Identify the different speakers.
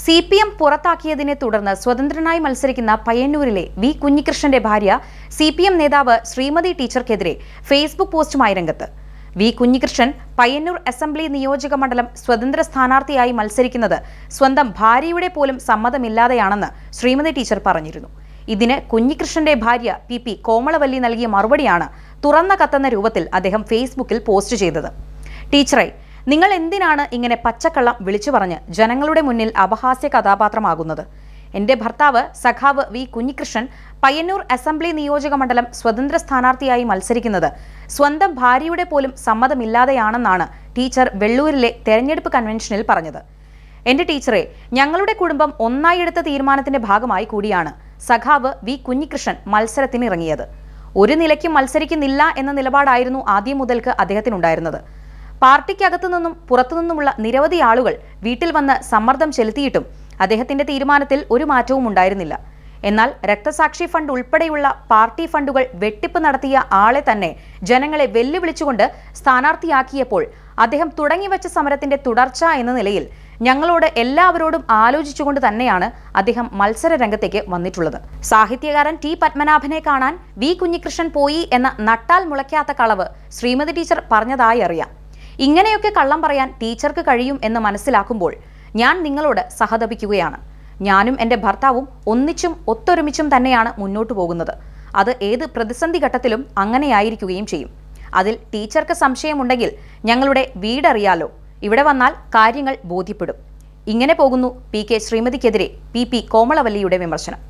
Speaker 1: CPM പുറത്താക്കിയതിനെ തുടർന്ന് സ്വതന്ത്രനായി മത്സരിക്കുന്ന പയ്യന്നൂരിലെ വി കുഞ്ഞികൃഷ്ണന്റെ ഭാര്യ CPM നേതാവ് ശ്രീമതി ടീച്ചർക്കെതിരെ ഫേസ്ബുക്ക് പോസ്റ്റുമായി രംഗത്ത്. വി കുഞ്ഞികൃഷ്ണൻ പയ്യന്നൂർ അസംബ്ലി നിയോജക മണ്ഡലം സ്വതന്ത്ര സ്ഥാനാർത്ഥിയായി മത്സരിക്കുന്നത് സ്വന്തം ഭാര്യയുടെ പോലും സമ്മതമില്ലാതെയാണെന്ന് ശ്രീമതി ടീച്ചർ പറഞ്ഞിരുന്നു. ഇതിന് കുഞ്ഞികൃഷ്ണന്റെ ഭാര്യ PP കോമളവല്ലി നൽകിയ മറുപടിയാണ് തുറന്ന കത്തെന്ന രൂപത്തിൽ അദ്ദേഹം ഫേസ്ബുക്കിൽ പോസ്റ്റ് ചെയ്തത്. ടീച്ചറെ, നിങ്ങൾ എന്തിനാണ് ഇങ്ങനെ പച്ചക്കള്ളം വിളിച്ചു പറഞ്ഞ് ജനങ്ങളുടെ മുന്നിൽ അപഹാസ്യ കഥാപാത്രമാകുന്നത്? എൻ്റെ ഭർത്താവ് സഖാവ് വി കുഞ്ഞികൃഷ്ണൻ പയ്യന്നൂർ അസംബ്ലി നിയോജക മണ്ഡലം സ്വതന്ത്ര സ്ഥാനാർത്ഥിയായി മത്സരിക്കുന്നത് സ്വന്തം ഭാര്യയുടെ പോലും സമ്മതമില്ലാതെയാണെന്നാണ് ടീച്ചർ വെള്ളൂരിലെ തെരഞ്ഞെടുപ്പ് കൺവെൻഷനിൽ പറഞ്ഞത്. എൻ്റെ ടീച്ചറെ, ഞങ്ങളുടെ കുടുംബം ഒന്നായി എടുത്ത തീരുമാനത്തിന്റെ ഭാഗമായി കൂടിയാണ് സഖാവ് വി കുഞ്ഞികൃഷ്ണൻ മത്സരത്തിനിറങ്ങിയത്. ഒരു നിലയ്ക്കും മത്സരിക്കുന്നില്ല എന്ന നിലപാടായിരുന്നു ആദ്യം മുതൽക്ക് അദ്ദേഹത്തിനുണ്ടായിരുന്നത്. പാർട്ടിക്കകത്തു നിന്നും പുറത്തുനിന്നുമുള്ള നിരവധി ആളുകൾ വീട്ടിൽ വന്ന് സമ്മർദ്ദം ചെലുത്തിയിട്ടും അദ്ദേഹത്തിന്റെ തീരുമാനത്തിൽ ഒരു മാറ്റവും ഉണ്ടായിരുന്നില്ല. എന്നാൽ രക്തസാക്ഷി ഫണ്ട് ഉൾപ്പെടെയുള്ള പാർട്ടി ഫണ്ടുകൾ വെട്ടിപ്പ് നടത്തിയ ആളെ തന്നെ ജനങ്ങളെ വെല്ലുവിളിച്ചുകൊണ്ട് സ്ഥാനാർത്ഥിയാക്കിയപ്പോൾ അദ്ദേഹം തുടങ്ങിവെച്ച സമരത്തിന്റെ തുടർച്ച എന്ന നിലയിൽ ഞങ്ങളോട് എല്ലാവരോടും ആലോചിച്ചുകൊണ്ട് തന്നെയാണ് അദ്ദേഹം മത്സര രംഗത്തേക്ക് വന്നിട്ടുള്ളത്. സാഹിത്യകാരൻ T പത്മനാഭനെ കാണാൻ വി കുഞ്ഞികൃഷ്ണൻ പോയി എന്ന നട്ടാൽ മുളയ്ക്കാത്ത കളവ് ശ്രീമതി ടീച്ചർ പറഞ്ഞതായി അറിയാം. ഇങ്ങനെയൊക്കെ കള്ളം പറയാൻ ടീച്ചർക്ക് കഴിയും എന്ന് മനസ്സിലാക്കുമ്പോൾ ഞാൻ നിങ്ങളോട് സഹതപിക്കുകയാണ്. ഞാനും എൻ്റെ ഭർത്താവും ഒന്നിച്ചും ഒത്തൊരുമിച്ചും തന്നെയാണ് മുന്നോട്ട് പോകുന്നത്. അത് ഏത് പ്രതിസന്ധി ഘട്ടത്തിലും അങ്ങനെയായിരിക്കുകയും ചെയ്യും. അതിൽ ടീച്ചർക്ക് സംശയമുണ്ടെങ്കിൽ ഞങ്ങളുടെ വീടറിയാലോ, ഇവിടെ വന്നാൽ കാര്യങ്ങൾ ബോധ്യപ്പെടും. ഇങ്ങനെ പോകുന്നു PK ശ്രീമതിക്കെതിരെ PP കോമളവല്ലിയുടെ വിമർശനം.